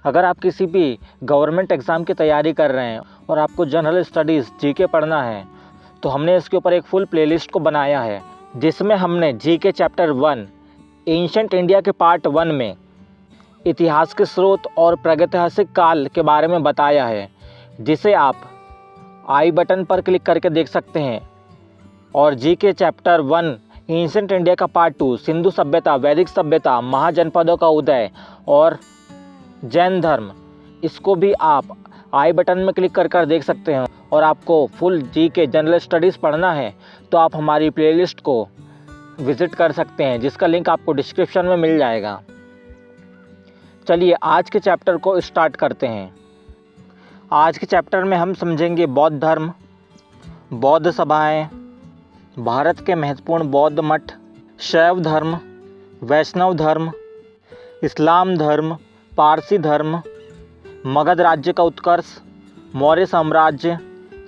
अगर आप किसी भी गवर्नमेंट एग्ज़ाम की तैयारी कर रहे हैं और आपको जनरल स्टडीज़ जीके पढ़ना है तो हमने इसके ऊपर एक फुल प्लेलिस्ट को बनाया है, जिसमें हमने जीके चैप्टर 1 एंशिएंट इंडिया के पार्ट 1 में इतिहास के स्रोत और प्रागैतिहासिक काल के बारे में बताया है, जिसे आप आई बटन पर क्लिक करके देख सकते हैं। और जीके चैप्टर 1 एंशिएंट इंडिया का पार्ट 2 सिंधु सभ्यता, वैदिक सभ्यता, महाजनपदों का उदय और जैन धर्म, इसको भी आप आई बटन में क्लिक कर देख सकते हैं। और आपको फुल जीके जनरल स्टडीज़ पढ़ना है तो आप हमारी प्लेलिस्ट को विज़िट कर सकते हैं, जिसका लिंक आपको डिस्क्रिप्शन में मिल जाएगा। चलिए आज के चैप्टर को स्टार्ट करते हैं। आज के चैप्टर में हम समझेंगे बौद्ध धर्म, बौद्ध सभाएं, भारत के महत्वपूर्ण बौद्ध मठ, शैव धर्म, वैष्णव धर्म, इस्लाम धर्म, पारसी धर्म, मगध राज्य का उत्कर्ष, मौर्य साम्राज्य,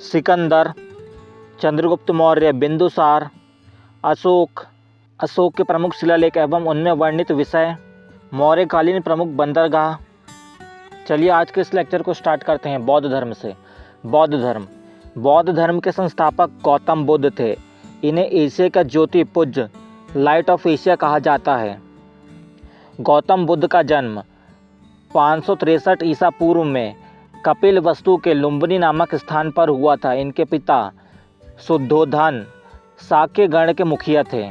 सिकंदर, चंद्रगुप्त मौर्य, बिंदुसार, अशोक के प्रमुख शिलालेख एवं उनमें वर्णित विषय, मौर्यकालीन प्रमुख बंदरगाह। चलिए आज के इस लेक्चर को स्टार्ट करते हैं बौद्ध धर्म से। बौद्ध धर्म के संस्थापक गौतम बुद्ध थे। इन्हें एशिया का ज्योति पुंज, लाइट ऑफ एशिया कहा जाता है। गौतम बुद्ध का जन्म 563 ईसा पूर्व में कपिल वस्तु के लुम्बिनी नामक स्थान पर हुआ था। इनके पिता शुद्धोधन शाक्य गण के मुखिया थे।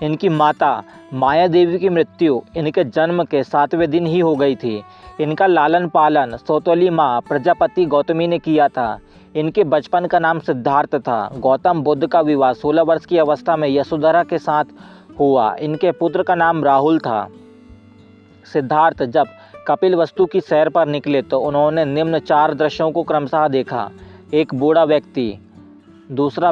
इनकी माता माया देवी की मृत्यु इनके जन्म के 7वें दिन ही हो गई थी। इनका लालन पालन सौतेली माँ प्रजापति गौतमी ने किया था। इनके बचपन का नाम सिद्धार्थ था। गौतम बुद्ध का विवाह 16 वर्ष की अवस्था में यशोधरा के साथ हुआ। इनके पुत्र का नाम राहुल था। सिद्धार्थ जब कपिल वस्तु की सैर पर निकले तो उन्होंने निम्न 4 दृश्यों को क्रमशः देखा। एक बूढ़ा व्यक्ति, दूसरा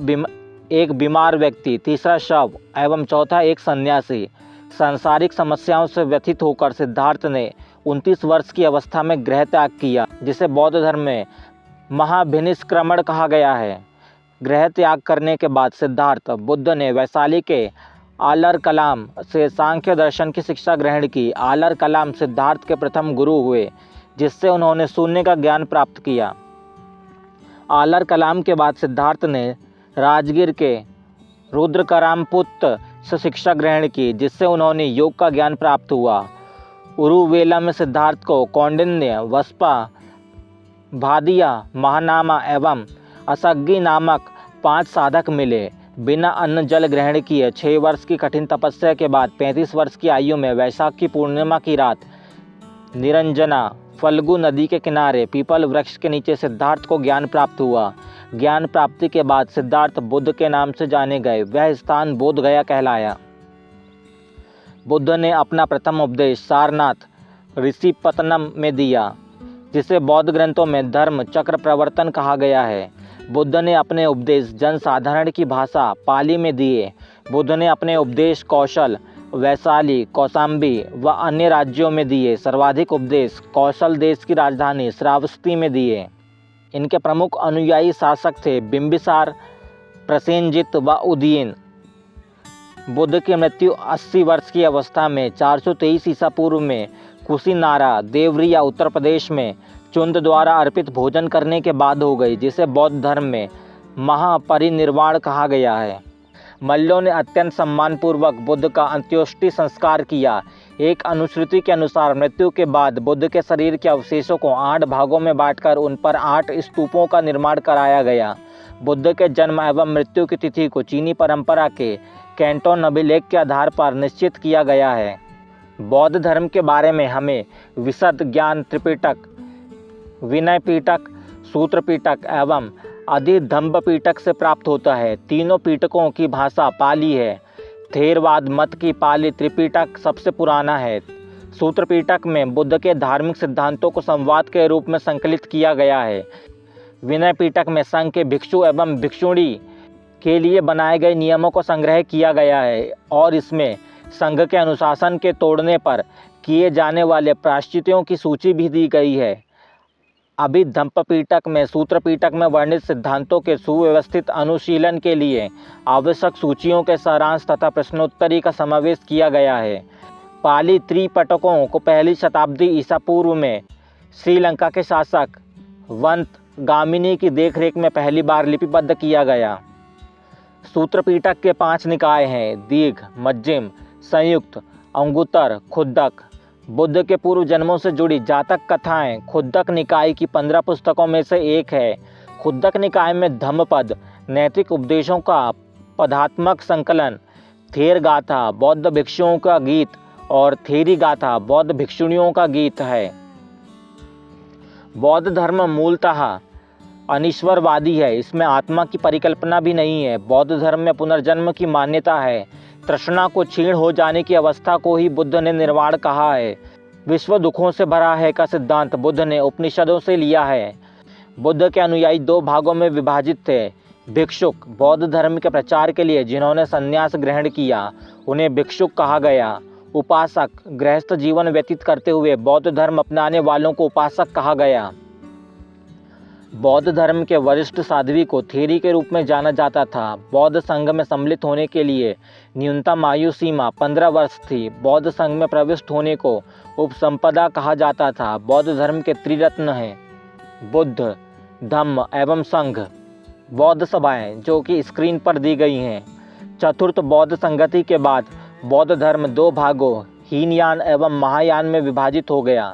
एक बीमार व्यक्ति, तीसरा शव एवं चौथा एक सन्यासी। सांसारिक समस्याओं से व्यथित होकर सिद्धार्थ ने 29 वर्ष की अवस्था में गृह त्याग किया, जिसे बौद्ध धर्म में महाभिनिष्क्रमण कहा गया है। गृह त्याग करने के बाद सिद्धार्थ बुद्ध ने वैशाली के आलर कलाम से सांख्य दर्शन की शिक्षा ग्रहण की। आलर कलाम सिद्धार्थ के प्रथम गुरु हुए, जिससे उन्होंने शून्य का ज्ञान प्राप्त किया। आलर कलाम के बाद सिद्धार्थ ने राजगीर के रुद्रकरामपुत्र से शिक्षा ग्रहण की, जिससे उन्होंने योग का ज्ञान प्राप्त हुआ। उरुवेला में सिद्धार्थ को कौंडिन्य, वस्पा, भादिया, महानामा एवं असग्गी नामक 5 साधक मिले। बिना अन्न जल ग्रहण किए 6 वर्ष की कठिन तपस्या के बाद 35 वर्ष की आयु में वैशाख की पूर्णिमा की रात निरंजना फल्गु नदी के किनारे पीपल वृक्ष के नीचे सिद्धार्थ को ज्ञान प्राप्त हुआ। ज्ञान प्राप्ति के बाद सिद्धार्थ बुद्ध के नाम से जाने गए। वह स्थान बोध गया कहलाया। बुद्ध ने अपना प्रथम उपदेश सारनाथ ऋषिपतनम में दिया, जिसे बौद्ध ग्रंथों में धर्म चक्र प्रवर्तन कहा गया है। बुद्ध ने अपने उपदेश जनसाधारण की भाषा पाली में दिए। बुद्ध ने अपने उपदेश कौशल, वैशाली, कौशाम्बी व अन्य राज्यों में दिए। सर्वाधिक उपदेश कौशल देश की राजधानी श्रावस्ती में दिए। इनके प्रमुख अनुयायी शासक थे बिंबिसार, प्रसेनजित व उदयन। बुद्ध की मृत्यु 80 वर्ष की अवस्था में 423 ईसा पूर्व में कुशीनारा, देवरिया, उत्तर प्रदेश में चुंद द्वारा अर्पित भोजन करने के बाद हो गई, जिसे बौद्ध धर्म में महापरिनिर्वाण कहा गया है। मल्लों ने अत्यंत सम्मानपूर्वक बुद्ध का अंत्योष्टि संस्कार किया। एक अनुश्रुति के अनुसार मृत्यु के बाद बुद्ध के शरीर के अवशेषों को 8 भागों में बांटकर उन पर 8 स्तूपों का निर्माण कराया गया। बुद्ध के जन्म एवं मृत्यु की तिथि को चीनी परंपरा के कैंटोन अभिलेख के आधार पर निश्चित किया गया है। बौद्ध धर्म के बारे में हमें विशद ज्ञान त्रिपिटक, विनय पिटक, सूत्र पिटक एवं अधिधम्ब पिटक से प्राप्त होता है। तीनों पिटकों की भाषा पाली है। थेरवाद मत की पाली त्रिपिटक सबसे पुराना है। सूत्र पिटक में बुद्ध के धार्मिक सिद्धांतों को संवाद के रूप में संकलित किया गया है। विनय पिटक में संघ के भिक्षु एवं भिक्षुणी के लिए बनाए गए नियमों को संग्रह किया गया है और इसमें संघ के अनुशासन के तोड़ने पर किए जाने वाले प्रायश्चितों की सूची भी दी गई है। अभिधम्म पिटक में सूत्र पिटक में वर्णित सिद्धांतों के सुव्यवस्थित अनुशीलन के लिए आवश्यक सूचियों के सारांश तथा प्रश्नोत्तरी का समावेश किया गया है। पाली त्रिपिटकों को 1ली शताब्दी ईसा पूर्व में श्रीलंका के शासक वंत गामिनी की देखरेख में पहली बार लिपिबद्ध किया गया। सूत्र पिटक के 5 निकाय हैं: दीर्घ, मध्यम, संयुक्त, अंगुत्तर, खुद्दक। बुद्ध के पूर्व जन्मों से जुड़ी जातक कथाएं खुद्दक निकाय की 15 पुस्तकों में से एक है। खुद्दक निकाय में धम्मपद नैतिक उपदेशों का पदात्मक संकलन, थेर गाथा बौद्ध भिक्षुओं का गीत और थेरी गाथा बौद्ध भिक्षुणियों का गीत है। बौद्ध धर्म मूलतः अनीश्वरवादी है। इसमें आत्मा की परिकल्पना भी नहीं है। बौद्ध धर्म में पुनर्जन्म की मान्यता है। तृष्णा को क्षीण हो जाने की अवस्था को ही बुद्ध ने निर्वाण कहा है। विश्व दुखों से भरा है का सिद्धांत बुद्ध ने उपनिषदों से लिया है। बुद्ध के अनुयायी 2 भागों में विभाजित थे। भिक्षुक बौद्ध धर्म के प्रचार के लिए जिन्होंने संन्यास ग्रहण किया उन्हें भिक्षुक कहा गया। उपासक गृहस्थ जीवन व्यतीत करते हुए बौद्ध धर्म अपनाने वालों को उपासक कहा गया। बौद्ध धर्म के वरिष्ठ साध्वी को थेरी के रूप में जाना जाता था। बौद्ध संघ में सम्मिलित होने के लिए न्यूनतम आयु सीमा 15 वर्ष थी। बौद्ध संघ में प्रविष्ट होने को उपसंपदा कहा जाता था। बौद्ध धर्म के त्रिरत्न हैं बुद्ध, धम्म एवं संघ। बौद्ध सभाएं जो कि स्क्रीन पर दी गई हैं। चतुर्थ बौद्ध संगति के बाद बौद्ध धर्म 2 भागों हीनयान एवं महायान में विभाजित हो गया।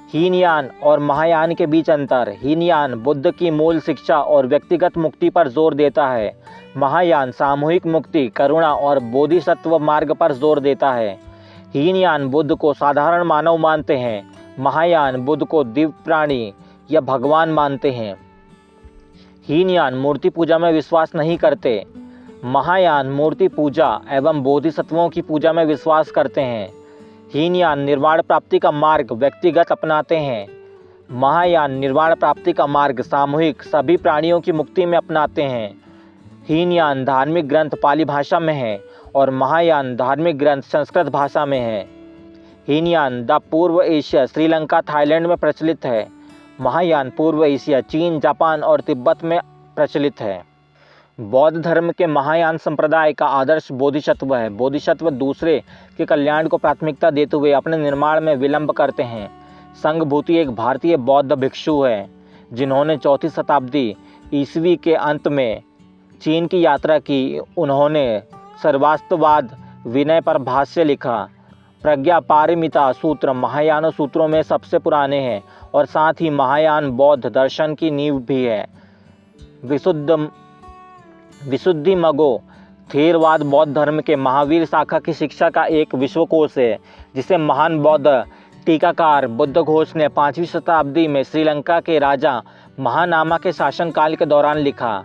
हीनयान और महायान के बीच अंतर: हीनयान बुद्ध की मूल शिक्षा और व्यक्तिगत मुक्ति पर जोर देता है। महायान सामूहिक मुक्ति, करुणा और बोधिसत्व मार्ग पर जोर देता है। हीनयान बुद्ध को साधारण मानव मानते हैं। महायान बुद्ध को दिव्य प्राणी या भगवान मानते हैं। हीनयान मूर्ति पूजा में विश्वास नहीं करते। महायान मूर्ति पूजा एवं बोधिसत्वों की पूजा में विश्वास करते हैं। हीनयान निर्वाण प्राप्ति का मार्ग व्यक्तिगत अपनाते हैं। महायान निर्वाण प्राप्ति का मार्ग सामूहिक सभी प्राणियों की मुक्ति में अपनाते हैं। हीनयान धार्मिक ग्रंथ पाली भाषा में है और महायान धार्मिक ग्रंथ संस्कृत भाषा में है। हीनयान द पूर्व एशिया श्रीलंका थाईलैंड में प्रचलित है। महायान पूर्व एशिया चीन, जापान और तिब्बत में प्रचलित है। बौद्ध धर्म के महायान संप्रदाय का आदर्श बोधिसत्व है। बोधिसत्व दूसरे के कल्याण को प्राथमिकता देते हुए अपने निर्माण में विलंब करते हैं। संघभूति एक भारतीय बौद्ध भिक्षु है जिन्होंने 4वीं शताब्दी ईस्वी के अंत में चीन की यात्रा की। उन्होंने सर्वास्तवाद विनय पर भाष्य लिखा। प्रज्ञा पारमिता सूत्र महायान सूत्रों में सबसे पुराने हैं और साथ ही महायान बौद्ध दर्शन की नींव भी है। विशुद्धिमगो थेरवाद बौद्ध धर्म के महावीर शाखा की शिक्षा का एक विश्वकोश है जिसे महान बौद्ध टीकाकार बुद्धघोष ने 5वीं शताब्दी में श्रीलंका के राजा महानामा के शासनकाल के दौरान लिखा।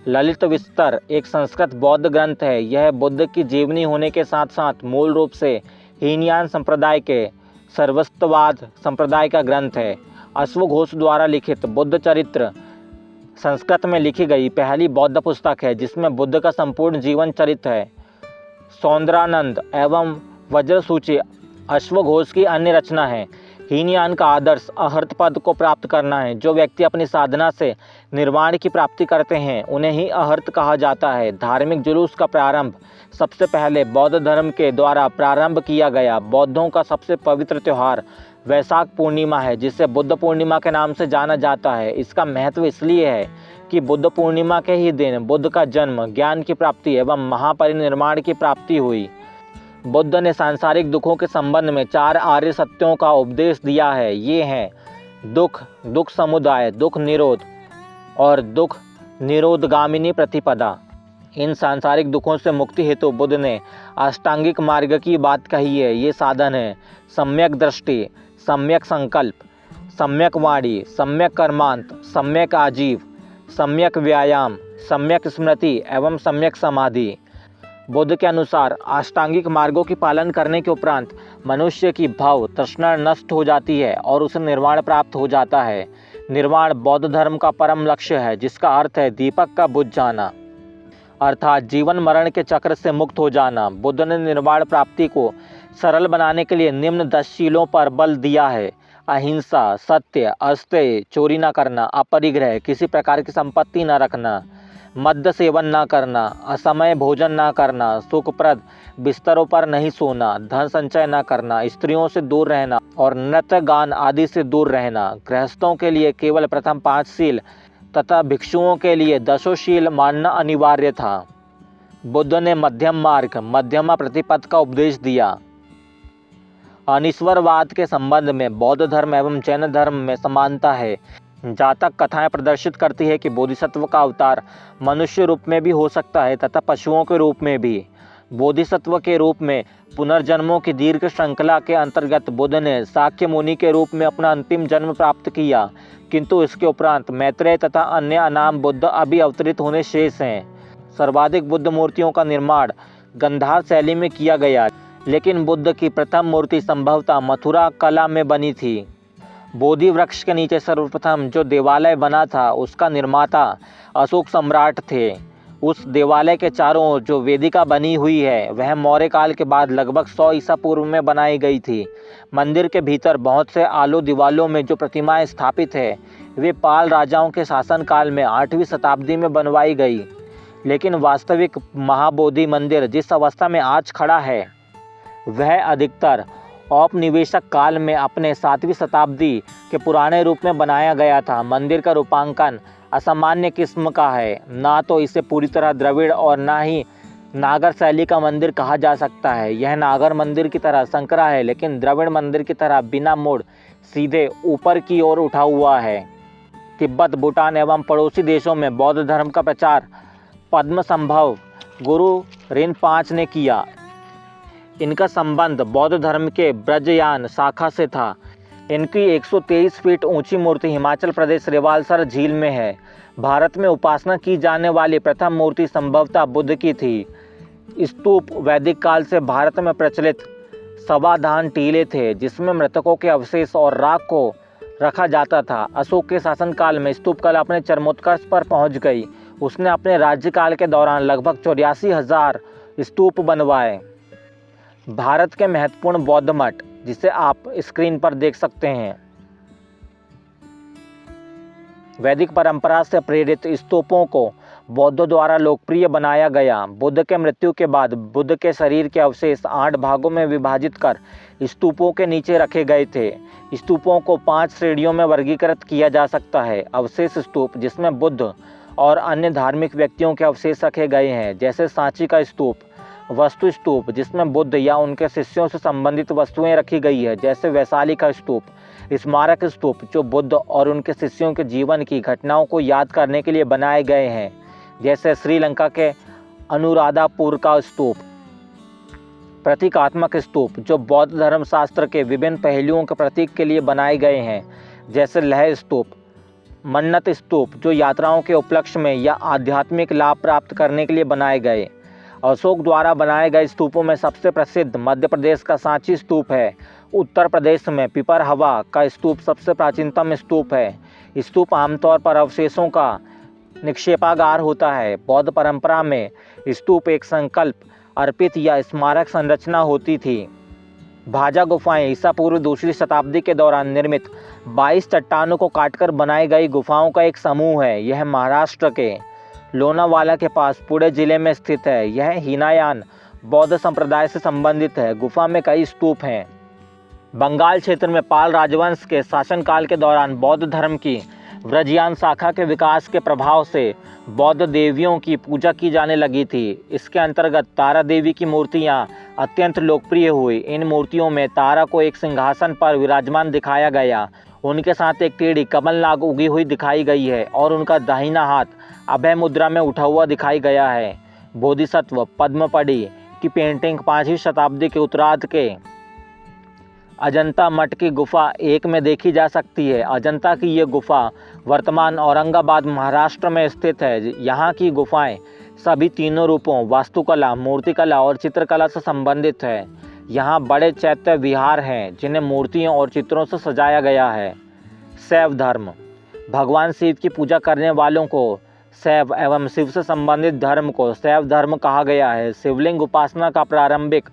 ललित विस्तर एक संस्कृत बौद्ध ग्रंथ है। यह बुद्ध की जीवनी होने के साथ साथ मूल रूप से हीनयान संप्रदाय के सर्वस्तवाद संप्रदाय का ग्रंथ है। अश्वघोष द्वारा लिखित बुद्ध चरित्र संस्कृत में लिखी गई पहली बौद्ध पुस्तक है जिसमें बुद्ध का संपूर्ण जीवन चरित्र है। सौंदरानंद एवं वज्रसूची अश्वघोष की अन्य रचना है। हीनयान का आदर्श अहर्त पद को प्राप्त करना है। जो व्यक्ति अपनी साधना से निर्वाण की प्राप्ति करते हैं उन्हें ही अहर्त कहा जाता है। धार्मिक जुलूस का प्रारंभ सबसे पहले बौद्ध धर्म के द्वारा प्रारंभ किया गया। बौद्धों का सबसे पवित्र त्यौहार वैशाख पूर्णिमा है जिसे बुद्ध पूर्णिमा के नाम से जाना जाता है। इसका महत्व इसलिए है कि बुद्ध पूर्णिमा के ही दिन बुद्ध का जन्म, ज्ञान की प्राप्ति एवं महापरिनिर्वाण की प्राप्ति हुई। बुद्ध ने सांसारिक दुखों के संबंध में 4 आर्य सत्यों का उपदेश दिया है। ये हैं दुख, दुख समुदाय, दुख निरोध और दुख निरोधगामिनी प्रतिपदा। इन सांसारिक दुखों से मुक्ति हेतु बुद्ध ने अष्टांगिक मार्ग की बात कही है। ये साधन है सम्यक दृष्टि, सम्यक संकल्प, सम्यक वाणी, सम्यक कर्मांत, सम्यक आजीव, सम्यक व्यायाम, सम्यक स्मृति एवं सम्यक समाधि। बुद्ध के अनुसार अष्टांगिक मार्गों की पालन करने के उपरांत मनुष्य की भव तृष्णा नष्ट हो जाती है और उसे निर्वाण प्राप्त हो जाता है। निर्वाण बौद्ध धर्म का परम लक्ष्य है जिसका अर्थ है दीपक का बुझ जाना, अर्थात जीवन मरण के चक्र से मुक्त हो जाना। बुद्ध ने निर्वाण प्राप्ति को सरल बनाने के लिए निम्न 10 शीलों पर बल दिया है: अहिंसा, सत्य, अस्तेय, चोरी न करना, अपरिग्रह, किसी प्रकार की संपत्ति न रखना, मद्य सेवन न करना, असमय भोजन न करना, सुखप्रद बिस्तरों पर नहीं सोना, धन संचय न करना, स्त्रियों से दूर रहना और नृत्य गान आदि से दूर रहना। गृहस्थों के लिए केवल प्रथम 5 शील तथा भिक्षुओं के लिए 10 शील मानना अनिवार्य था। बुद्ध ने मध्यम मार्ग, मध्यमा प्रतिपद का उपदेश दिया। अनीश्वरवाद के संबंध में बौद्ध धर्म एवं जैन धर्म में समानता है। जातक कथाएं प्रदर्शित करती है कि बोधिसत्व का अवतार मनुष्य रूप में भी हो सकता है तथा पशुओं के रूप में भी। बोधिसत्व के रूप में पुनर्जन्मों की दीर्घ श्रृंखला के अंतर्गत बुद्ध ने शाक्य मुनि के रूप में अपना अंतिम जन्म प्राप्त किया, किंतु इसके उपरांत मैत्रेय तथा अन्य अनाम बुद्ध अभी अवतरित होने शेष हैं। सर्वाधिक बुद्ध मूर्तियों का निर्माण गंधार शैली में किया गया, लेकिन बुद्ध की प्रथम मूर्ति संभवतः मथुरा कला में बनी थी। बोधि वृक्ष के नीचे सर्वप्रथम जो देवालय बना था उसका निर्माता अशोक सम्राट थे। उस देवालय के चारों ओर जो वेदिका बनी हुई है वह मौर्य काल के बाद लगभग 100 ईसा पूर्व में बनाई गई थी। मंदिर के भीतर बहुत से आलो दीवालों में जो प्रतिमाएं स्थापित है वे पाल राजाओं के शासनकाल में 8वीं शताब्दी में बनवाई गई, लेकिन वास्तविक महाबोधि मंदिर जिस अवस्था में आज खड़ा है वह अधिकतर औपनिवेशिक काल में अपने 7वीं शताब्दी के पुराने रूप में बनाया गया था। मंदिर का रूपांकन असामान्य किस्म का है, ना तो इसे पूरी तरह द्रविड़ और ना ही नागर शैली का मंदिर कहा जा सकता है। यह नागर मंदिर की तरह संकरा है, लेकिन द्रविड़ मंदिर की तरह बिना मोड़ सीधे ऊपर की ओर उठा हुआ है। तिब्बत, भूटान एवं पड़ोसी देशों में बौद्ध धर्म का प्रचार पद्मसंभव गुरु रिनपांच ने किया। इनका संबंध बौद्ध धर्म के ब्रजयान शाखा से था। इनकी 123 फीट ऊंची मूर्ति हिमाचल प्रदेश रिवालसर झील में है। भारत में उपासना की जाने वाली प्रथम मूर्ति संभवतः बुद्ध की थी। स्तूप वैदिक काल से भारत में प्रचलित सवाधान टीले थे जिसमें मृतकों के अवशेष और राख को रखा जाता था। अशोक के शासनकाल में स्तूप कला अपने चरमोत्कर्ष पर पहुंच गई। उसने अपने राज्यकाल के दौरान लगभग 84,000 स्तूप बनवाए। भारत के महत्वपूर्ण बौद्ध मठ, जिसे आप स्क्रीन पर देख सकते हैं, वैदिक परंपरा से प्रेरित स्तूपों को बौद्धों द्वारा लोकप्रिय बनाया गया। बुद्ध के मृत्यु के बाद बुद्ध के शरीर के अवशेष 8 भागों में विभाजित कर स्तूपों के नीचे रखे गए थे। स्तूपों को 5 श्रेणियों में वर्गीकृत किया जा सकता है। अवशेष स्तूप, जिसमें बुद्ध और अन्य धार्मिक व्यक्तियों के अवशेष रखे गए हैं, जैसे सांची का स्तूप। वस्तु स्तूप, जिसमें बुद्ध या उनके शिष्यों से संबंधित वस्तुएं रखी गई है, जैसे वैशाली का स्तूप। स्मारक स्तूप, जो बुद्ध और उनके शिष्यों के जीवन की घटनाओं को याद करने के लिए बनाए गए हैं, जैसे श्रीलंका के अनुराधापुर का स्तूप। प्रतीकात्मक स्तूप, जो बौद्ध धर्मशास्त्र के विभिन्न पहलुओं के प्रतीक के लिए बनाए गए हैं, जैसे लह स्तूप। मन्नत स्तूप, जो यात्राओं के उपलक्ष्य में या आध्यात्मिक लाभ प्राप्त करने के लिए बनाए गए। अशोक द्वारा बनाए गए स्तूपों में सबसे प्रसिद्ध मध्य प्रदेश का सांची स्तूप है। उत्तर प्रदेश में पिपरहवा का स्तूप सबसे प्राचीनतम स्तूप है। स्तूप आमतौर पर अवशेषों का निक्षेपागार होता है। बौद्ध परंपरा में स्तूप एक संकल्प अर्पित या स्मारक संरचना होती थी। भाजा गुफाएं ईसा पूर्व 2री शताब्दी के दौरान निर्मित 22 चट्टानों को काटकर बनाई गई गुफाओं का एक समूह है। यह महाराष्ट्र के लोनावाला के पास पुणे जिले में स्थित है। यह हीनायान बौद्ध संप्रदाय से संबंधित है। गुफा में कई स्तूप हैं। बंगाल क्षेत्र में पाल राजवंश के शासनकाल के दौरान बौद्ध धर्म की व्रजयान शाखा के विकास के प्रभाव से बौद्ध देवियों की पूजा की जाने लगी थी। इसके अंतर्गत तारा देवी की मूर्तियां अत्यंत लोकप्रिय हुई। इन मूर्तियों में तारा को एक सिंहासन पर विराजमान दिखाया गया। उनके साथ एक टेढ़ी कमलनाग उगी हुई दिखाई गई है और उनका दाहिना हाथ अभय मुद्रा में उठा हुआ दिखाई गया है। बोधिसत्व पद्मपड़ी की पेंटिंग 5वीं शताब्दी के उत्तरार्ध के अजंता मठ की गुफा 1 में देखी जा सकती है। अजंता की ये गुफा वर्तमान औरंगाबाद महाराष्ट्र में स्थित है। यहाँ की गुफाएं सभी तीनों रूपों वास्तुकला, मूर्तिकला और चित्रकला से संबंधित है। यहाँ बड़े चैत्य विहार हैं जिन्हें मूर्तियों और चित्रों से सजाया गया है। शैव धर्म, भगवान शिव की पूजा करने वालों को शैव एवं शिव से संबंधित धर्म को शैव धर्म कहा गया है। शिवलिंग उपासना का प्रारंभिक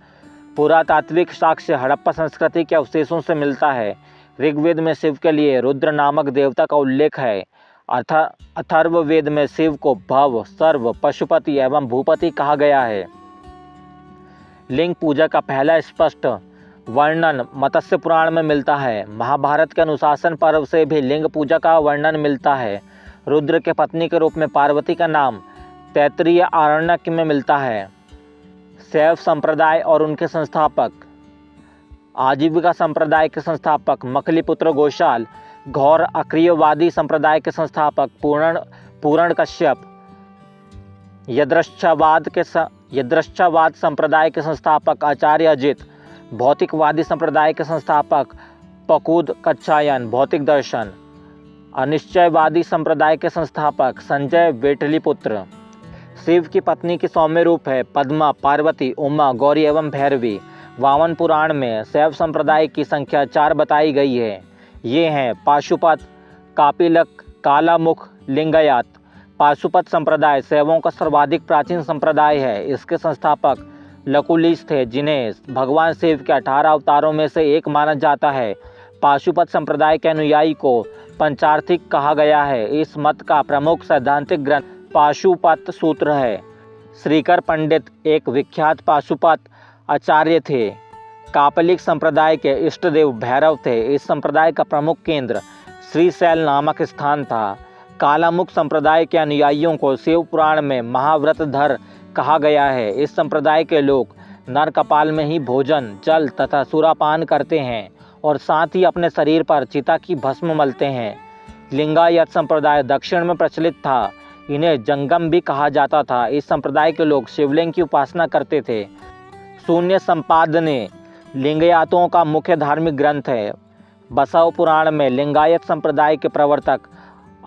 पुरातात्विक साक्ष्य हड़प्पा संस्कृति के अवशेषों से मिलता है। ऋग्वेद में शिव के लिए रुद्र नामक देवता का उल्लेख है। अथर्ववेद में शिव को भव, सर्व, पशुपति एवं भूपति कहा गया है। लिंग पूजा का पहला स्पष्ट वर्णन मत्स्य पुराण में मिलता है। महाभारत के अनुशासन पर्व से भी लिंग पूजा का वर्णन मिलता है। रुद्र के पत्नी के रूप में पार्वती का नाम तैत्तिरीय आरण्यक में मिलता है। शैव संप्रदाय और उनके संस्थापक। आजीविका संप्रदाय के संस्थापक मखलीपुत्र गोशाल, घौर अक्रियवादी संप्रदाय के संस्थापक पूर्ण कश्यप, यदृच्छावाद संप्रदाय के संस्थापक आचार्य अजित, भौतिकवादी संप्रदाय के संस्थापक पकूद कच्छायन भौतिक दर्शन, अनिश्चयवादी संप्रदाय के संस्थापक संजय वेटलीपुत्र। शिव की पत्नी की सौम्य रूप है पद्मा, पार्वती, उमा, गौरी एवं भैरवी। वामन पुराण में शैव संप्रदाय की संख्या 4 बताई गई है। ये हैं पाशुपत, कापिलक, कालामुख, लिंगायत। पाशुपत संप्रदाय शैवों का सर्वाधिक प्राचीन संप्रदाय है। इसके संस्थापक लकुलिश थे, जिन्हें भगवान शिव के 18 अवतारों में से एक माना जाता है। पाशुपत संप्रदाय के अनुयायी को पंचार्थिक कहा गया है। इस मत का प्रमुख सैद्धांतिक ग्रंथ पाशुपत सूत्र है। श्रीकर पंडित एक विख्यात पाशुपत आचार्य थे। कापलिक संप्रदाय के इष्ट देव भैरव थे। इस संप्रदाय का प्रमुख केंद्र श्रीशैल नामक स्थान था। कालामुख संप्रदाय के अनुयायियों को शिव पुराण में महाव्रतधर कहा गया है। इस संप्रदाय के लोग नर कपाल में ही भोजन, जल तथा सुरापान करते हैं और साथ ही अपने शरीर पर चिता की भस्म मलते हैं। लिंगायत संप्रदाय दक्षिण में प्रचलित था। इन्हें जंगम भी कहा जाता था। इस संप्रदाय के लोग शिवलिंग की उपासना करते थे। शून्य संपादने लिंगायतों का मुख्य धार्मिक ग्रंथ है। बसव पुराण में लिंगायत संप्रदाय के प्रवर्तक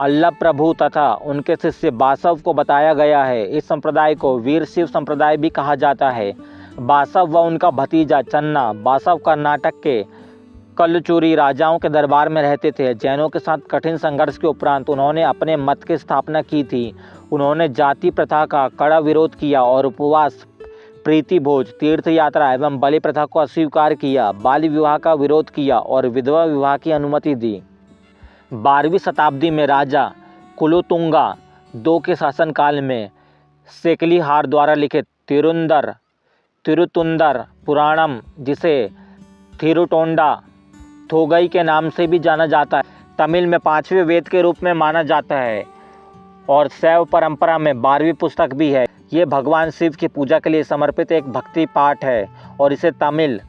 अल्लभ प्रभु तथा उनके शिष्य बासव को बताया गया है। इस संप्रदाय को वीर शिव संप्रदाय भी कहा जाता है। बासव व उनका भतीजा चन्ना बासव कर्नाटक के कल्लचूरी राजाओं के दरबार में रहते थे। जैनों के साथ कठिन संघर्ष के उपरांत उन्होंने अपने मत की स्थापना की थी। उन्होंने जाति प्रथा का कड़ा विरोध किया और उपवास, प्रीति भोज, तीर्थ यात्रा एवं बलि प्रथा को अस्वीकार किया। बाल विवाह का विरोध किया और विधवा विवाह की अनुमति दी। 12वीं शताब्दी में राजा कुलोतुंगा II के शासनकाल में सेकलीहार द्वारा लिखित तिरुतुंदर पुराणम, जिसे थिरुटोंडा थोगई के नाम से भी जाना जाता है, तमिल में 5वें वेद के रूप में माना जाता है और शैव परंपरा में 12वीं पुस्तक भी है। ये भगवान शिव की पूजा के लिए समर्पित एक भक्ति पाठ है और इसे तमिल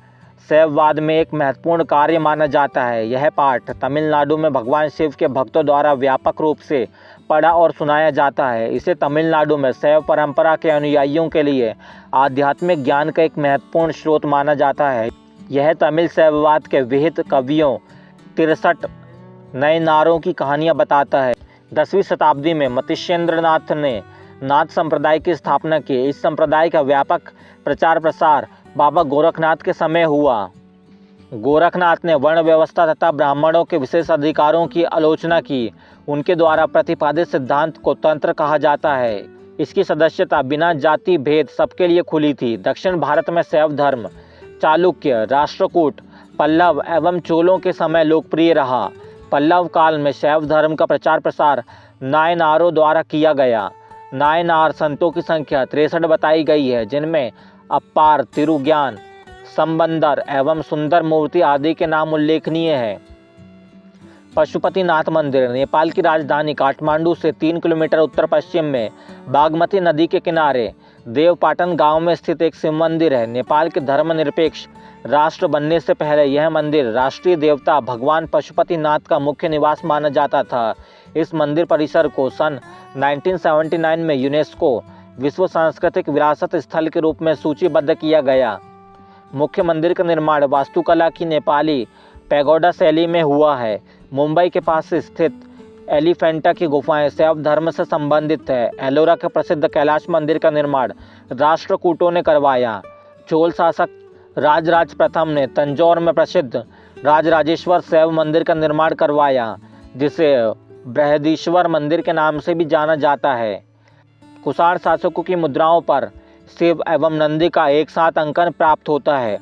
शैववाद में एक महत्वपूर्ण कार्य माना जाता है। यह पाठ तमिलनाडु में भगवान शिव के भक्तों द्वारा व्यापक रूप से पढ़ा और सुनाया जाता है। इसे तमिलनाडु में शैव परंपरा के अनुयायियों के लिए आध्यात्मिक ज्ञान का एक महत्वपूर्ण स्रोत माना जाता है। यह तमिल शैववाद के विहित कवियों 63 नयनारों की कहानियाँ बताता है। 10वीं शताब्दी में मत्स्येंद्रनाथ ने नाथ संप्रदाय की स्थापना की। इस संप्रदाय का व्यापक प्रचार प्रसार बाबा गोरखनाथ के समय हुआ। गोरखनाथ ने वर्ण व्यवस्था तथा ब्राह्मणों के विशेष अधिकारों की आलोचना की। उनके द्वारा प्रतिपादित सिद्धांत को तंत्र कहा जाता है। इसकी सदस्यता बिना जाति भेद सबके लिए खुली थी। दक्षिण भारत में शैव धर्म चालुक्य, राष्ट्रकूट, पल्लव एवं चोलों के समय लोकप्रिय रहा। पल्लव काल में शैव धर्म का प्रचार प्रसार नायनारों द्वारा किया गया। नायनार संतों की संख्या 63 बताई गई है, जिनमें अप्पार, तिरुज्ञान, संबंदर एवं सुंदर मूर्ति आदि के नाम उल्लेखनीय है। पशुपतिनाथ मंदिर नेपाल की राजधानी काठमांडू से 3 किलोमीटर उत्तर पश्चिम में बागमती नदी के किनारे देवपाटन गांव में स्थित एक शिव मंदिर है। नेपाल के धर्मनिरपेक्ष राष्ट्र बनने से पहले यह मंदिर राष्ट्रीय देवता भगवान पशुपतिनाथ का मुख्य निवास माना जाता था। इस मंदिर परिसर को सन 1979 में यूनेस्को विश्व सांस्कृतिक विरासत स्थल के रूप में सूचीबद्ध किया गया। मुख्य मंदिर का निर्माण वास्तुकला की नेपाली पैगोडा शैली में हुआ है। मुंबई के पास स्थित एलिफेंटा की गुफाएं शैव धर्म से संबंधित है। एलोरा के प्रसिद्ध कैलाश मंदिर का निर्माण राष्ट्रकूटों ने करवाया। चोल शासक राजराज प्रथम ने तंजौर में प्रसिद्ध राजराजेश्वर शैव मंदिर का निर्माण करवाया, जिसे बृहदीश्वर मंदिर के नाम से भी जाना जाता है। कुषाण शासकों की मुद्राओं पर शिव एवं नंदी का एक साथ अंकन प्राप्त होता है।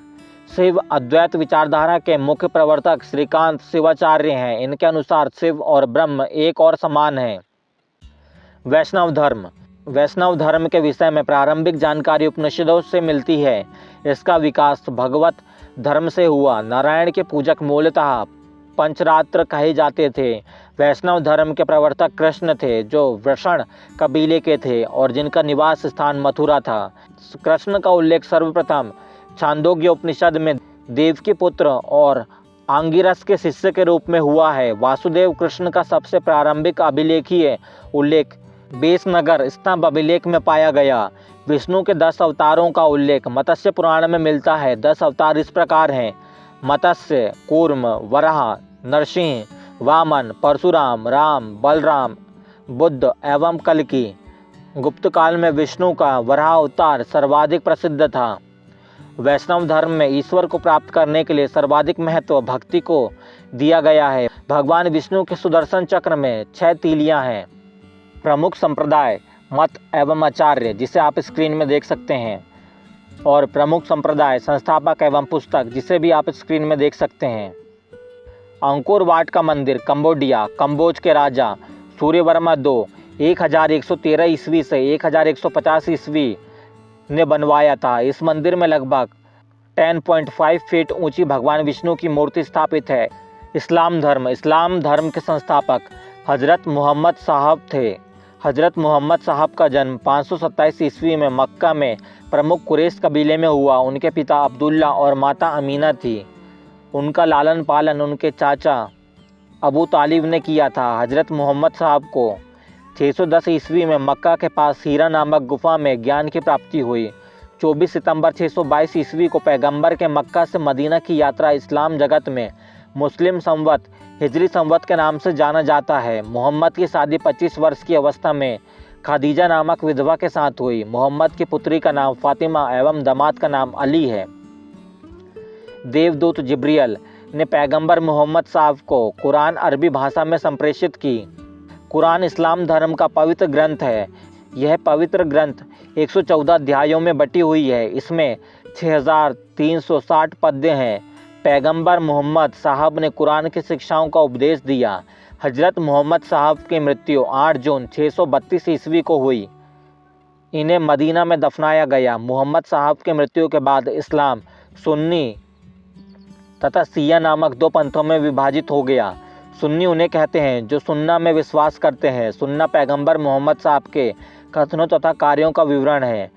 शिव अद्वैत विचारधारा के मुख्य प्रवर्तक श्रीकांत शिवाचार्य हैं। इनके अनुसार शिव और ब्रह्म एक और समान हैं। वैष्णव धर्म। वैष्णव धर्म के विषय में प्रारंभिक जानकारी उपनिषदों से मिलती है। इसका विकास भगवत धर्म से हुआ। नारायण के पूजक मूलतः पंचरात्र कहे जाते थे। वैष्णव धर्म के प्रवर्तक कृष्ण थे, जो वृषण कबीले के थे और जिनका निवास स्थान मथुरा था। कृष्ण का उल्लेख सर्वप्रथम छांदोग्य उपनिषद में देव के पुत्र और आंगिरस के शिष्य के रूप में हुआ है। वासुदेव कृष्ण का सबसे प्रारंभिक अभिलेखीय उल्लेख बेसनगर स्तंभ अभिलेख में पाया गया। विष्णु के 10 अवतारों का उल्लेख मत्स्य पुराण में मिलता है। 10 अवतार इस प्रकार हैं: मत्स्य, कूर्म, वराह, नरसिंह, वामन, परशुराम, राम, बलराम, बुद्ध एवं कल्कि। गुप्त काल में विष्णु का वराह अवतार सर्वाधिक प्रसिद्ध था। वैष्णव धर्म में ईश्वर को प्राप्त करने के लिए सर्वाधिक महत्व भक्ति को दिया गया है। भगवान विष्णु के सुदर्शन चक्र में 6 तीलियां हैं। प्रमुख संप्रदाय, मत एवं आचार्य, जिसे आप स्क्रीन में देख सकते हैं, और प्रमुख संप्रदाय, संस्थापक एवं पुस्तक, जिसे भी आप स्क्रीन में देख सकते हैं। अंकोर वाट का मंदिर कंबोडिया, कंबोज के राजा सूर्यवर्मा II 1113 ईस्वी से 1150 ईस्वी ने बनवाया था। इस मंदिर में लगभग 10.5 फीट ऊंची भगवान विष्णु की मूर्ति स्थापित है। इस्लाम धर्म के संस्थापक हजरत मोहम्मद साहब थे। हजरत मोहम्मद साहब का जन्म 527 ईस्वी में मक्का में प्रमुख कुरैश कबीले में हुआ। उनके पिता अब्दुल्ला और माता अमीना थी। उनका लालन पालन उनके चाचा अबू तालिब ने किया था। हजरत मोहम्मद साहब को 610 ईस्वी में मक्का के पास हीरा नामक गुफा में ज्ञान की प्राप्ति हुई। 24 सितंबर 622 ईस्वी को पैगंबर के मक्का से मदीना की यात्रा इस्लाम जगत में मुस्लिम संवत हिजरी संवत के नाम से जाना जाता है। मोहम्मद की शादी 25 वर्ष की अवस्था में खादीजा नामक विधवा के साथ हुई। मोहम्मद की पुत्री का नाम फातिमा एवं दामाद का नाम अली है। देवदूत जिब्रियल ने पैगंबर मोहम्मद साहब को कुरान अरबी भाषा में संप्रेषित की। कुरान इस्लाम धर्म का पवित्र ग्रंथ है। यह पवित्र ग्रंथ 114 अध्यायों में बटी हुई है। इसमें 6360 पद्य हैं। पैगंबर मोहम्मद साहब ने कुरान की शिक्षाओं का उपदेश दिया। हजरत मोहम्मद साहब की मृत्यु 8 जून 632 ईस्वी को हुई। इन्हें मदीना में दफनाया गया। मोहम्मद साहब की मृत्यु के बाद इस्लाम सुन्नी तथा शिया नामक 2 पंथों में विभाजित हो गया। सुन्नी उन्हें कहते हैं जो सुन्ना में विश्वास करते हैं। सुन्ना पैगंबर मोहम्मद साहब के कथनों तथा कार्यों का विवरण है।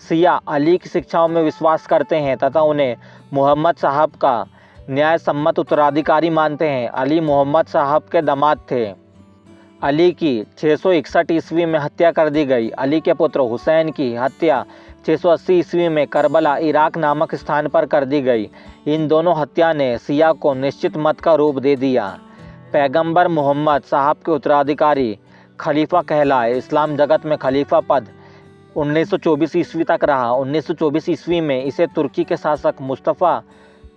शिया अली की शिक्षाओं में विश्वास करते हैं तथा उन्हें मोहम्मद साहब का न्याय सम्मत उत्तराधिकारी मानते हैं। अली मोहम्मद साहब के दामाद थे। अली की 661 ईस्वी में हत्या कर दी गई। अली के पुत्र हुसैन की हत्या 680 ईस्वी में करबला इराक नामक स्थान पर कर दी गई। इन दोनों हत्या ने शिया को निश्चित मत का रूप दे दिया। पैगंबर मोहम्मद साहब के उत्तराधिकारी खलीफा कहलाए। इस्लाम जगत में खलीफा पद 1924 ईस्वी तक रहा। 1924 ईस्वी में इसे तुर्की के शासक मुस्तफ़ा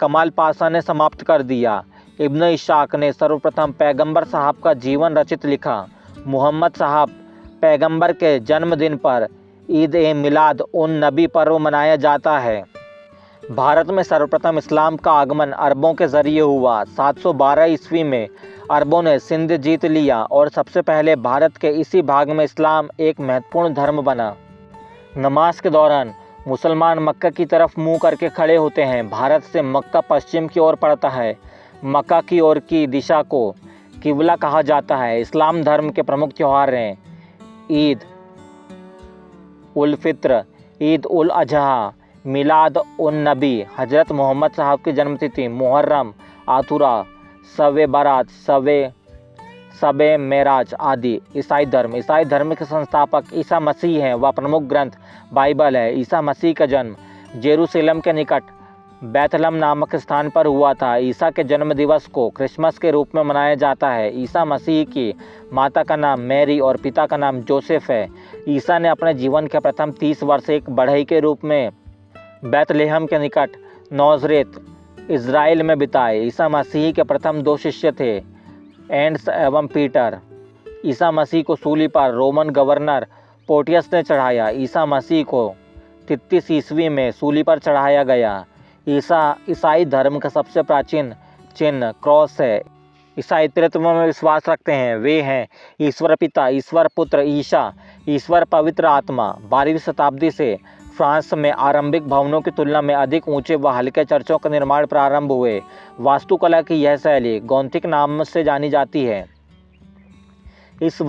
कमाल पाशा ने समाप्त कर दिया। इब्न इशाक ने सर्वप्रथम पैगंबर साहब का जीवन रचित लिखा। मोहम्मद साहब पैगंबर के जन्मदिन पर ईद ए मिलाद उन नबी पर्व मनाया जाता है। भारत में सर्वप्रथम इस्लाम का आगमन अरबों के जरिए हुआ। 712 ईस्वी में अरबों ने सिंध जीत लिया और सबसे पहले भारत के इसी भाग में इस्लाम एक महत्वपूर्ण धर्म बना। नमाज के दौरान मुसलमान मक्का की तरफ मुंह करके खड़े होते हैं। भारत से मक्का पश्चिम की ओर पड़ता है। मक्का की ओर की दिशा को किबला कहा जाता है। इस्लाम धर्म के प्रमुख त्यौहार हैं ईद उल फित्र, ईद उल अजहा, मिलाद उन नबी, हजरत मोहम्मद साहब की जन्मतिथि, मुहर्रम, आशूरा, शब बारात, शब मेराज आदि। ईसाई धर्म के संस्थापक ईसा मसीह हैं। वह प्रमुख ग्रंथ बाइबल है। ईसा मसीह का जन्म जेरूसलम के निकट बैतलहम नामक स्थान पर हुआ था। ईसा के जन्म दिवस को क्रिसमस के रूप में मनाया जाता है। ईसा मसीह की माता का नाम मैरी और पिता का नाम जोसेफ है। ईसा ने अपने जीवन के प्रथम 30 वर्ष एक बढ़ई के रूप में बैतलहम के निकट नाज़रेत इज़राइल में बिताए। ईसा मसीह के प्रथम 2 शिष्य थे एंड्स एवं पीटर। ईसा मसीह को सूली पर रोमन गवर्नर पोटियस ने चढ़ाया। ईसा मसीह को 33 ईस्वी में सूली पर चढ़ाया गया। ईसाई धर्म का सबसे प्राचीन चिन्ह क्रॉस है। ईसाई त्रित्व में विश्वास रखते हैं। वे हैं ईश्वर पिता, ईश्वर पुत्र ईसा, ईश्वर पवित्र आत्मा। 12वीं शताब्दी से फ्रांस में आरंभिक भवनों की तुलना में अधिक ऊंचे व हल्के चर्चों का निर्माण प्रारंभ हुए। वास्तुकला की यह शैली गॉथिक नाम से जानी जाती है। इस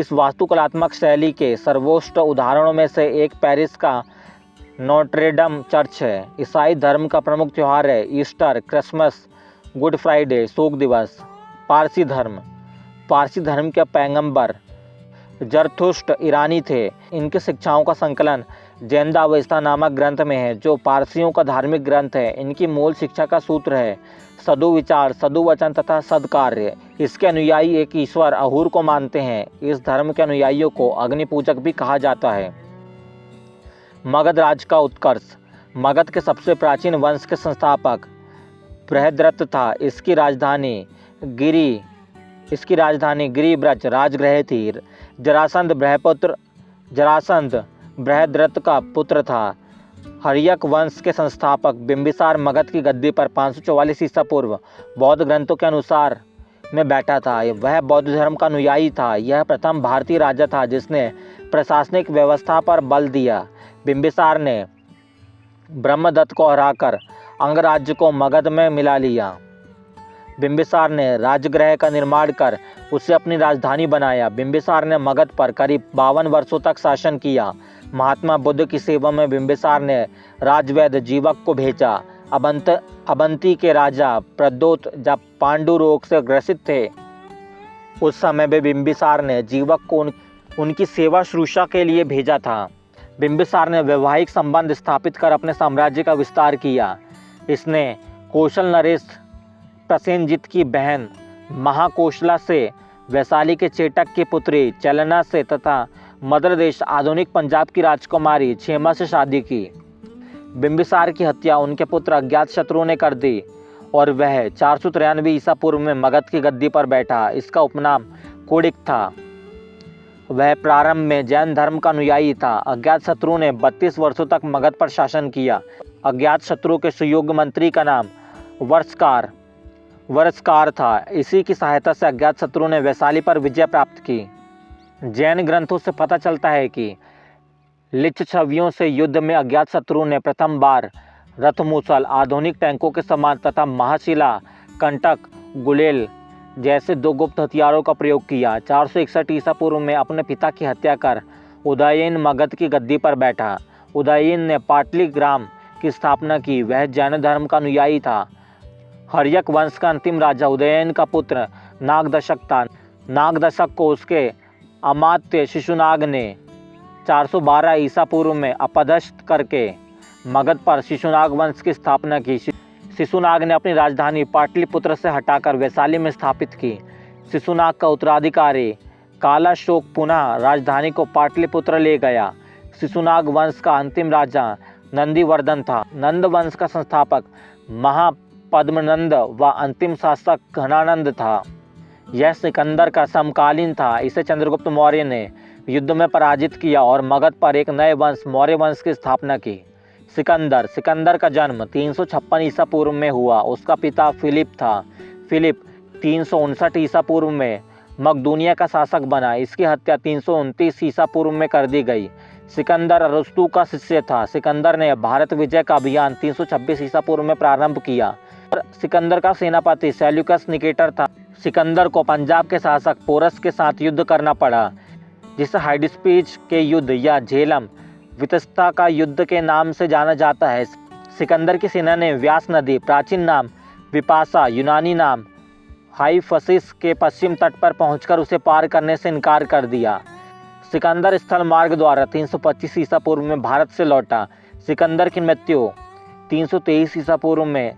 वास्तुकलात्मक शैली के सर्वोत्कृष्ट उदाहरणों में से एक पेरिस का नोट्रेडम चर्च है। ईसाई धर्म का प्रमुख त्यौहार है ईस्टर, क्रिसमस, गुड फ्राइडे, शोक दिवस। पारसी धर्म के पैगंबर जरथुष्ट्र ईरानी थे। इनकी शिक्षाओं का संकलन जैनदावस्ता नामक ग्रंथ में है, जो पारसियों का धार्मिक ग्रंथ है। इनकी मूल शिक्षा का सूत्र है सदुविचार, सदुवचन तथा सद्कार्य। इसके अनुयायी एक ईश्वर अहूर को मानते हैं। इस धर्म के अनुयायियों को अग्नि पूजक भी कहा जाता है। मगध राज्य का उत्कर्ष। मगध के सबसे प्राचीन वंश के संस्थापक बृहद्रथ था। इसकी राजधानी गिरिब्रज राजगृह थी। जरासंध बृहद्रथ का पुत्र था। हर्यक वंश के संस्थापक बिंबिसार मगध की गद्दी पर 544 ईसा पूर्व बौद्ध ग्रंथों के अनुसार में बैठा था। वह बौद्ध धर्म का अनुयायी था। यह प्रथम भारतीय राजा था जिसने प्रशासनिक व्यवस्था पर बल दिया। बिंबिसार ने ब्रह्मदत्त को हराकर अंगराज्य को मगध में मिला लिया। बिंबिसार ने राजगृह का निर्माण कर उसे अपनी राजधानी बनाया। बिंबिसार ने मगध पर करीब 52 वर्षों तक शासन किया। महात्मा बुद्ध की सेवा में बिंबिसार ने राजवैद्य जीवक को भेजा। अवंती के राजा प्रद्योत जब पांडु रोग से ग्रसित थे, उस समय में बिंबिसार ने जीवक को उनकी सेवा शुश्रूषा के लिए भेजा था। बिंबिसार ने वैवाहिक संबंध स्थापित कर अपने साम्राज्य का विस्तार किया। इसने कौशल नरेश प्रसेनजित की बहन महाकोशला से, वैशाली के चेटक की पुत्री चलना से तथा मध्य प्रदेश आधुनिक पंजाब की राजकुमारी क्षेमा से शादी की। बिंबिसार की हत्या उनके पुत्र अज्ञातशत्रु ने कर दी और वह 493 ईसा पूर्व में मगध की गद्दी पर बैठा। इसका उपनाम कोडिक था। वह प्रारंभ में जैन धर्म का अनुयायी था। अज्ञातशत्रु ने 32 वर्षों तक मगध पर शासन किया। अज्ञातशत्रु के सुयोग्य मंत्री का नाम वरस्कार था। इसी की सहायता से अज्ञातशत्रु ने वैशाली पर विजय प्राप्त की। जैन ग्रंथों से पता चलता है कि लिच्छवियों से युद्ध में अज्ञातशत्रु ने प्रथम बार रथमुसल, आधुनिक टैंकों के समान तथा महाशिला, कंटक, गुलेल जैसे 2 गुप्त हथियारों का प्रयोग किया। 461 ईसा पूर्व में अपने पिता की हत्या कर उदयन मगध की गद्दी पर बैठा। उदयन ने पाटलिग्राम की स्थापना की। वह जैन धर्म का अनुयायी था। हर्यक वंश का अंतिम राजा उदयन का पुत्र नागदशक था। नागदशक को उसके अमात्य शिशुनाग ने 412 ईसा पूर्व में अपदस्थ करके मगध पर शिशुनाग वंश की स्थापना की। शिशुनाग ने अपनी राजधानी पाटलिपुत्र से हटाकर वैशाली में स्थापित की। शिशुनाग का उत्तराधिकारी कालाशोक पुनः राजधानी को पाटलिपुत्र ले गया। शिशुनाग वंश का अंतिम राजा नंदीवर्धन था। नंद वंश का संस्थापक महापद्मनंद व अंतिम शासक घनानंद था। यह सिकंदर का समकालीन था। इसे चंद्रगुप्त मौर्य ने युद्ध में पराजित किया और मगध पर एक नए वंश मौर्य वंश की स्थापना की। सिकंदर का जन्म 356 ईसा पूर्व में हुआ। उसका पिता फिलिप था। फिलिप 359 ईसा पूर्व में मकदूनिया का शासक बना। इसकी हत्या 329 ईसा पूर्व में कर दी गई। सिकंदर अरस्तु का शिष्य था। सिकंदर ने भारत विजय का अभियान 326 ईसा पूर्व में प्रारंभ किया। सिकंदर का सेनापति सेल्यूकस निकेटर था। सिकंदर को पंजाब के शासक पोरस के साथ युद्ध करना पड़ा, जिसे हाइडिस्पीच के युद्ध या झेलम वितस्ता का युद्ध के नाम से जाना जाता है। सिकंदर की सेना ने व्यास नदी, प्राचीन नाम विपासा, यूनानी नाम हाइफसिस के पश्चिम तट पर पहुंचकर उसे पार करने से इनकार कर दिया। सिकंदर स्थल मार्ग द्वारा 325 ईसा पूर्व में भारत से लौटा। सिकंदर की मृत्यु 323 ईसा पूर्व में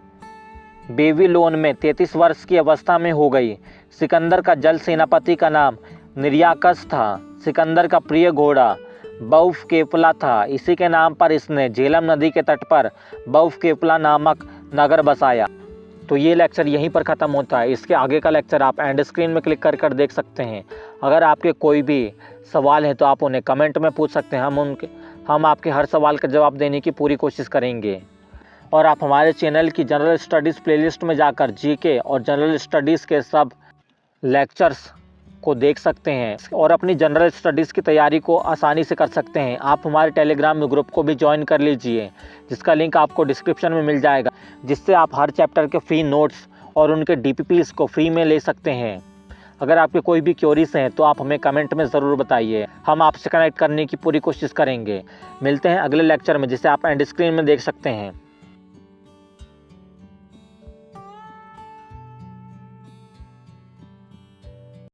बेबीलोन में 33 वर्ष की अवस्था में हो गई। सिकंदर का जल सेनापति का नाम निर्याकस था। सिकंदर का प्रिय घोड़ा बहुफकेफला था। इसी के नाम पर इसने झेलम नदी के तट पर बहुफकेफला नामक नगर बसाया। तो ये लेक्चर यहीं पर ख़त्म होता है। इसके आगे का लेक्चर आप एंड स्क्रीन में क्लिक कर देख सकते हैं। अगर आपके कोई भी सवाल है तो आप उन्हें कमेंट में पूछ सकते हैं। हम आपके हर सवाल का जवाब देने की पूरी कोशिश करेंगे। और आप हमारे चैनल की जनरल स्टडीज़ प्लेलिस्ट में जाकर जीके और जनरल स्टडीज़ के सब लेक्चर्स को देख सकते हैं और अपनी जनरल स्टडीज़ की तैयारी को आसानी से कर सकते हैं। आप हमारे टेलीग्राम में ग्रुप को भी ज्वाइन कर लीजिए, जिसका लिंक आपको डिस्क्रिप्शन में मिल जाएगा, जिससे आप हर चैप्टर के फ्री नोट्स और उनके DPPs को फ्री में ले सकते हैं। अगर आपके कोई भी क्वेरीज हैं तो आप हमें कमेंट में ज़रूर बताइए, हम आपसे कनेक्ट करने की पूरी कोशिश करेंगे। मिलते हैं अगले लेक्चर में, जिसे आप एंड स्क्रीन में देख सकते हैं।